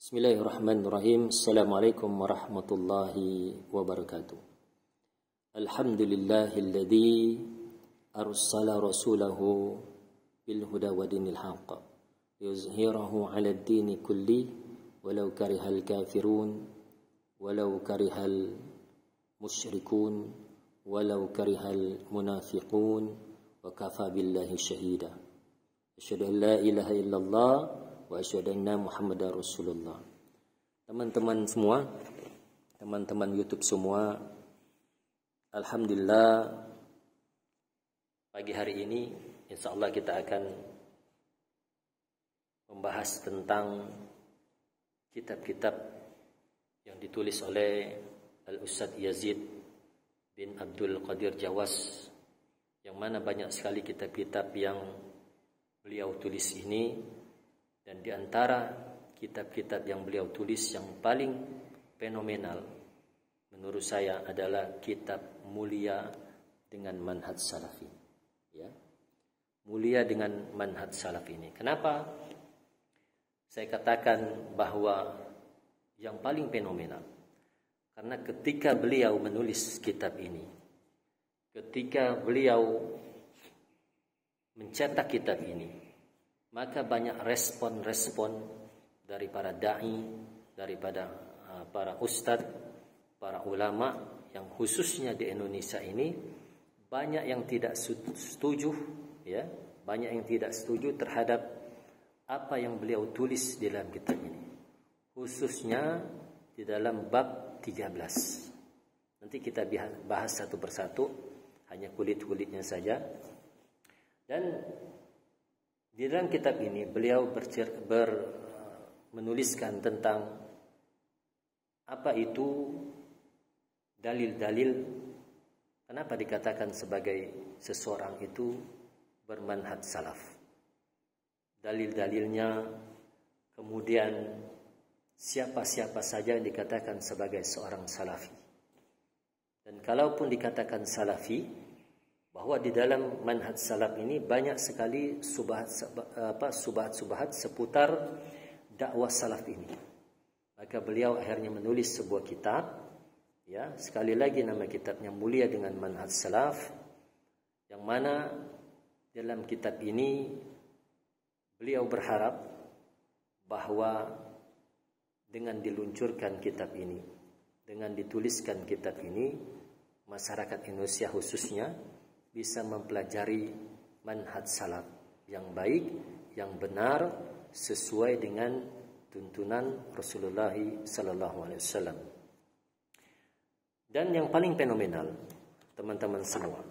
Bismillahirrahmanirrahim. Assalamualaikum warahmatullahi wabarakatuh. Alhamdulillahilladzi arsala rasulahu bil huda wa dinil haqq liyuzhirahu 'ala ad-dini kulli walau karihal kafirun walau karihal musyrikun walau karihal munafiqun wa kafa billahi syahida. Asyhadu an la ilaha illallah wa asyhadu anna Muhammadar Rasulullah. Teman-teman semua, teman-teman YouTube semua, alhamdulillah pagi hari ini insyaallah kita akan membahas tentang kitab-kitab yang ditulis oleh Al-Ustadz Yazid bin Abdul Qadir Jawas, yang mana banyak sekali kitab-kitab yang beliau tulis ini. Dan di antara kitab-kitab yang beliau tulis yang paling fenomenal menurut saya adalah kitab Mulia dengan Manhaj Salafi. Ya. Mulia dengan Manhaj Salafi ini. Kenapa saya katakan bahwa yang paling fenomenal? Karena ketika beliau menulis kitab ini, ketika beliau mencetak kitab ini, maka banyak respon-respon dari para da'i, daripada para ustadz, para ulama yang khususnya di Indonesia ini, banyak yang tidak setuju, ya, banyak yang tidak setuju terhadap apa yang beliau tulis di dalam kitab ini, khususnya di dalam bab 13. Nanti kita bahas satu persatu, hanya kulit-kulitnya saja. Dan di dalam kitab ini beliau menuliskan tentang apa itu dalil-dalil, kenapa dikatakan sebagai seseorang itu bermanhaj salaf. Dalil-dalilnya, kemudian siapa-siapa saja yang dikatakan sebagai seorang salafi. Dan kalaupun dikatakan salafi, bahwa di dalam manhaj salaf ini banyak sekali subhat-subhat seputar dakwah salaf ini. Maka beliau akhirnya menulis sebuah kitab, ya, sekali lagi nama kitabnya Mulia dengan Manhaj Salaf, yang mana dalam kitab ini beliau berharap bahwa dengan diluncurkan kitab ini, dengan dituliskan kitab ini, masyarakat Indonesia khususnya bisa mempelajari manhaj salaf yang baik, yang benar, sesuai dengan tuntunan Rasulullah sallallahu alaihi wasallam. Dan yang paling fenomenal, teman-teman semua,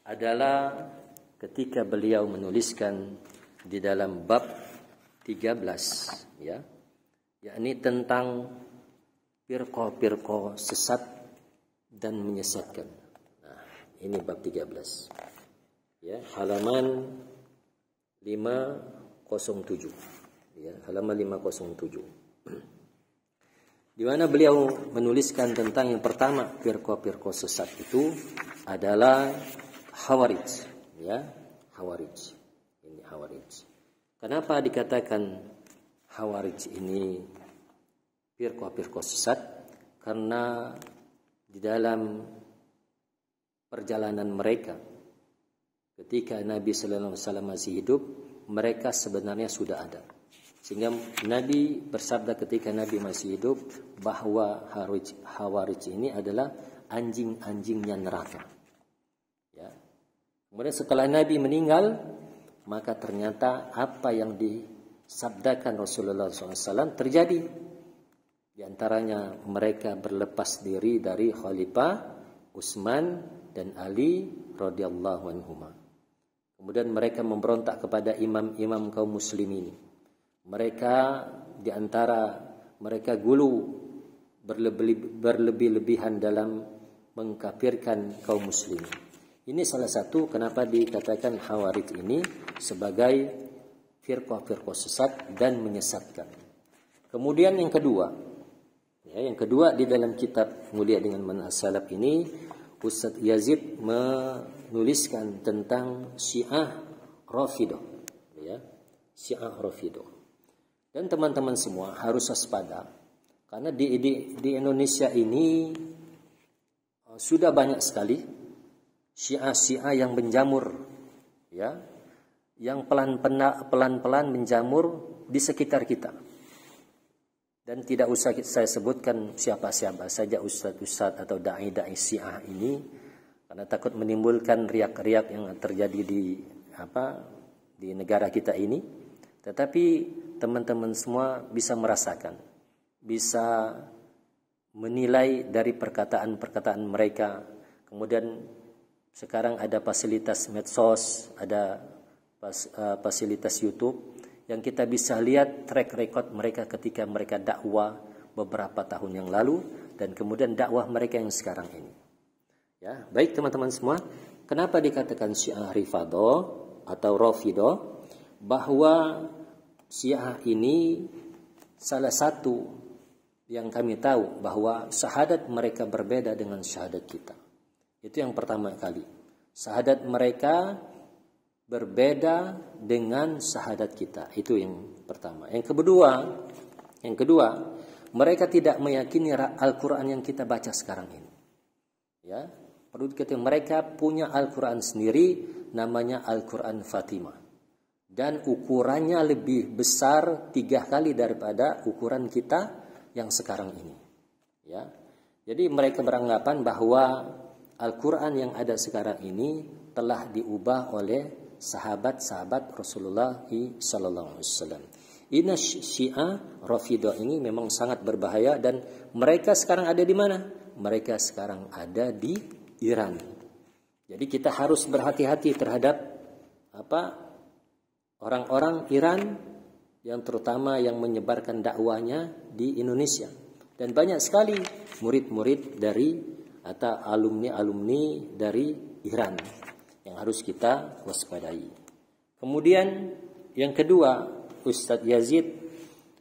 adalah ketika beliau menuliskan di dalam bab 13, ya, yakni tentang firqah-firqah sesat dan menyesatkan. Ini bab 13. Ya, halaman 507. Ya, halaman 507. Di mana beliau menuliskan tentang yang pertama, firqah-firqah sesat itu adalah Khawarij, ya, Khawarij. Ini Khawarij. Kenapa dikatakan Khawarij ini firqah-firqah sesat? Karena di dalam perjalanan mereka ketika Nabi sallallahu alaihi wasallam masih hidup, mereka sebenarnya sudah ada. Sehingga Nabi bersabda ketika Nabi masih hidup bahwa Khawarij ini adalah anjing-anjingnya neraka. Ya. Kemudian setelah Nabi meninggal, maka ternyata apa yang disabdakan Rasulullah SAW terjadi. Di antaranya mereka berlepas diri dari Khalifah Utsman dan Ali radhiyallahu anhuma. Kemudian mereka memberontak kepada imam-imam kaum muslimin. Mereka di antara mereka gulu berlebih-lebihan dalam mengkafirkan kaum muslimin. Ini salah satu kenapa dikatakan Khawarij ini sebagai firqah-firqah sesat dan menyesatkan. Kemudian yang kedua, ya, yang kedua di dalam kitab Mulia dengan Manhaj Salaf ini, Ustadz Yazid menuliskan tentang Syiah Rafidah, ya, Syiah Rafidah. Dan teman-teman semua harus waspada, karena di Indonesia ini sudah banyak sekali Syiah yang menjamur, ya, yang pelan-pelan menjamur di sekitar kita. Dan tidak usah saya sebutkan siapa-siapa saja ustadz-ustadz atau dai-dai Syiah ini, karena takut menimbulkan riak-riak yang terjadi di negara kita ini. Tetapi teman-teman semua bisa merasakan, bisa menilai dari perkataan-perkataan mereka. Kemudian sekarang ada fasilitas medsos, ada fasilitas YouTube yang kita bisa lihat track record mereka ketika mereka dakwah beberapa tahun yang lalu dan kemudian dakwah mereka yang sekarang ini. Ya, baik teman-teman semua, kenapa dikatakan Syiah Rafidhah atau Rafidhah? Bahwa Syiah ini salah satu yang kami tahu bahwa syahadat mereka berbeda dengan syahadat kita. Itu yang pertama kali. Syahadat mereka berbeda dengan syahadat kita. Itu yang pertama. Yang kedua, mereka tidak meyakini Al-Quran yang kita baca sekarang ini. Ya, perlu diketahui mereka punya Al-Quran sendiri, namanya Al-Quran Fatimah. Dan ukurannya lebih besar 3 kali daripada ukuran kita yang sekarang ini. Ya, jadi mereka beranggapan bahwa Al-Quran yang ada sekarang ini telah diubah oleh sahabat-sahabat Rasulullah SAW. Ini Syiah Rafidhah ini memang sangat berbahaya dan mereka sekarang ada di mana? Mereka sekarang ada di Iran. Jadi kita harus berhati-hati terhadap orang-orang Iran yang terutama yang menyebarkan dakwahnya di Indonesia. Dan banyak sekali murid-murid dari atau alumni-alumni dari Iran yang harus kita waspadai. Kemudian yang kedua, Ustadz Yazid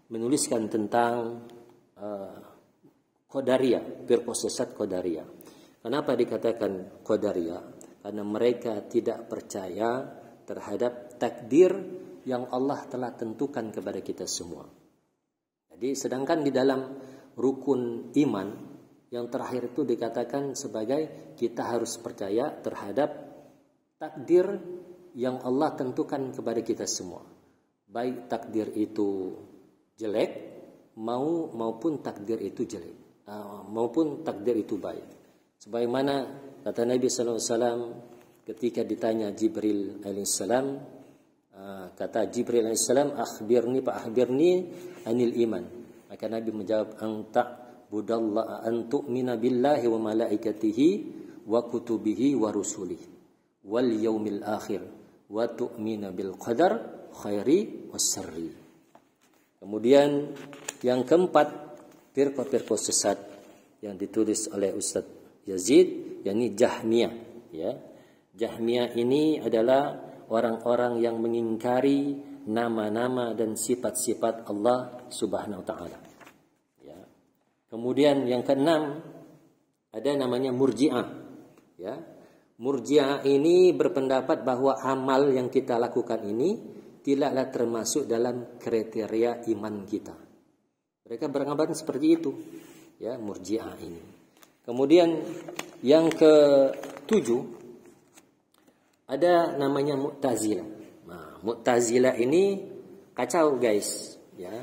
menuliskan tentang Qadariyah, firqah sesat Qadariyah. Kenapa dikatakan Qadariyah? Karena mereka tidak percaya terhadap takdir yang Allah telah tentukan kepada kita semua. Jadi sedangkan di dalam rukun iman yang terakhir itu dikatakan sebagai kita harus percaya terhadap takdir yang Allah tentukan kepada kita semua. Baik takdir itu jelek maupun takdir itu jelek, maupun takdir itu baik. Sebagaimana kata Nabi SAW ketika ditanya Jibril alaihissalam, kata Jibril alaihissalam, akhbirni anil iman. Maka Nabi menjawab, an tu'mina billahi wa malaikatihi wa kutubihi wa rusulihi wal yaumil akhir wa tu'mina bil qadar khairi was syarri. Kemudian yang keempat, firqah-firqah sesat yang ditulis oleh Ustadz Yazid, yakni Jahmiyah, ya. Jahmiyah ini adalah orang-orang yang mengingkari nama-nama dan sifat-sifat Allah Subhanahu wa taala. Ya. Kemudian yang keenam ada namanya Murji'ah. Ya. Murji'ah ini berpendapat bahwa amal yang kita lakukan ini tidaklah termasuk dalam kriteria iman kita. Mereka beranggapan seperti itu. Ya, Murji'ah ini. Kemudian yang ketujuh ada namanya Mu'tazilah. Nah, Mu'tazilah ini kacau guys, ya.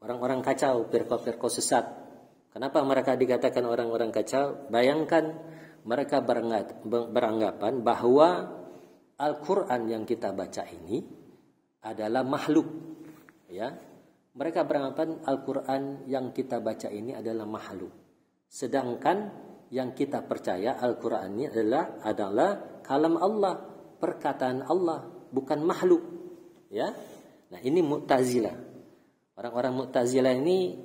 Orang-orang kacau, firqah-firqah sesat. Kenapa mereka dikatakan orang-orang kacau? Bayangkan mereka beranggapan bahwa Al-Qur'an yang kita baca ini adalah makhluk, ya. Mereka beranggapan Al-Qur'an yang kita baca ini adalah makhluk. Sedangkan yang kita percaya Al-Qur'an ini adalah kalam Allah, perkataan Allah, bukan makhluk, ya. Nah, ini Mu'tazilah. Orang-orang Mu'tazilah ini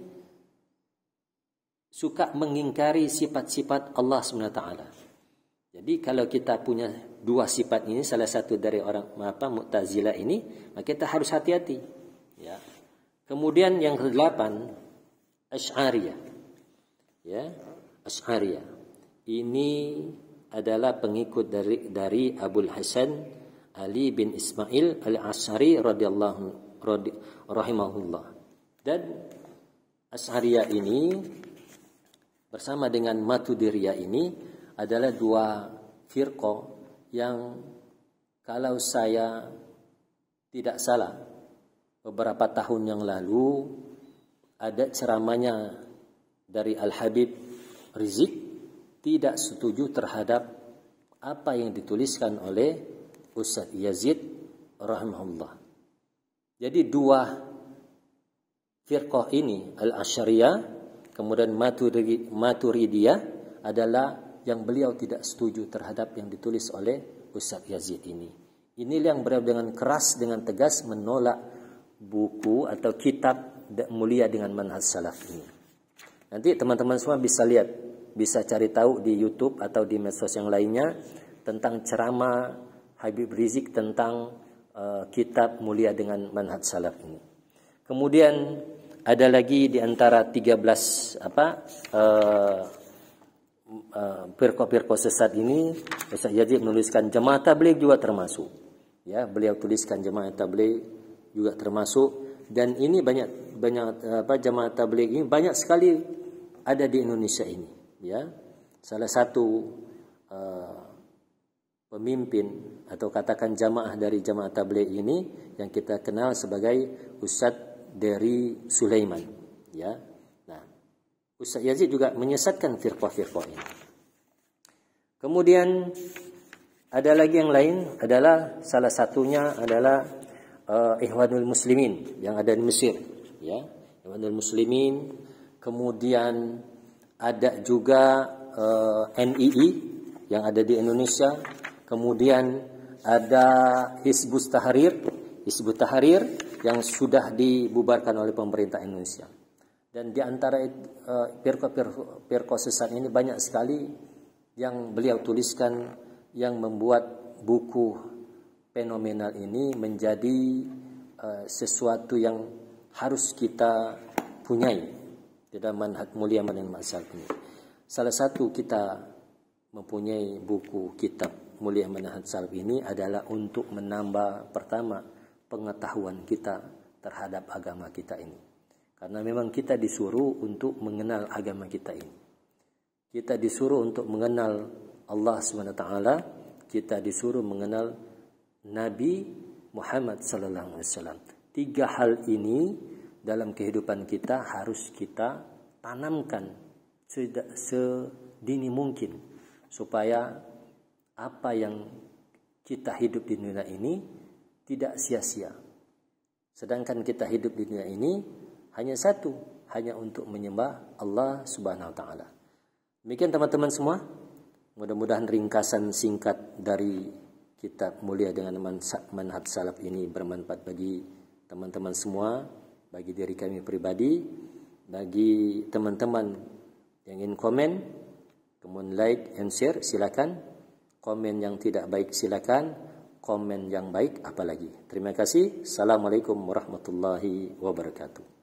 suka mengingkari sifat-sifat Allah SWT. Jadi kalau kita punya dua sifat ini, salah satu dari orang Mu'tazilah ini, maka kita harus hati-hati, ya. Kemudian yang ke-8 Asy'ariyah. Ya, Asy'ariyah. Ini adalah pengikut dari Abul Hasan Ali bin Ismail al-Asy'ari rahimahullah. Dan Asy'ariyah ini bersama dengan Maturidiyah ini adalah dua firqah yang kalau saya tidak salah beberapa tahun yang lalu ada ceramahnya dari Al-Habib Rizik tidak setuju terhadap apa yang dituliskan oleh Ustaz Yazid rahimahullah. Jadi dua firqah ini, Al-Asy'ariyah kemudian Maturidiyah, adalah yang beliau tidak setuju terhadap yang ditulis oleh Ustaz Yazid ini. Inilah yang beliau dengan keras, dengan tegas menolak buku atau kitab mulia dengan manhaj salaf ini. Nanti teman-teman semua bisa lihat, bisa cari tahu di YouTube atau di medsos yang lainnya tentang ceramah Habib Rizik tentang kitab mulia dengan manhaj salaf ini. Kemudian ada lagi di antara 13 firqah-firqah sesat ini, Ustaz Yazid menuliskan Jamaah Tabligh juga termasuk. Ya, beliau tuliskan Jamaah Tabligh juga termasuk, dan ini banyak Jamaah Tabligh ini banyak sekali ada di Indonesia ini, ya. Salah satu pemimpin atau katakan jamaah dari Jamaah Tabligh ini yang kita kenal sebagai Ustadz dari Sulaiman, ya. Nah, Ustaz Yazid juga menyesatkan firqah-firqah ini. Kemudian ada lagi yang lain, adalah salah satunya adalah Ikhwanul Muslimin yang ada di Mesir, ya. Ikhwanul Muslimin. Kemudian ada juga NII yang ada di Indonesia. Kemudian ada Hizbut Tahrir yang sudah dibubarkan oleh pemerintah Indonesia. Dan di antara firqah sesat ini banyak sekali yang beliau tuliskan yang membuat buku fenomenal ini menjadi sesuatu yang harus kita punyai di dalam manhaj mulia manhaj salaf ini. Salah satu kita mempunyai buku kitab mulia manhaj salaf ini adalah untuk menambah pertama pengetahuan kita terhadap agama kita ini. Karena memang kita disuruh untuk mengenal agama kita ini. Kita disuruh untuk mengenal Allah SWT. Kita disuruh mengenal Nabi Muhammad SAW. 3 hal ini dalam kehidupan kita harus kita tanamkan sedini mungkin, supaya apa yang kita hidup di dunia ini tidak sia-sia. Sedangkan kita hidup di dunia ini hanya satu, hanya untuk menyembah Allah Subhanahu wa taala. Demikian teman-teman semua, mudah-mudahan ringkasan singkat dari kitab mulia dengan manhaj salaf ini bermanfaat bagi teman-teman semua, bagi diri kami pribadi, bagi teman-teman yang ingin komen, kemudian like and share silakan. Komen yang tidak baik silakan, komen yang baik apalagi. Terima kasih. Assalamualaikum warahmatullahi wabarakatuh.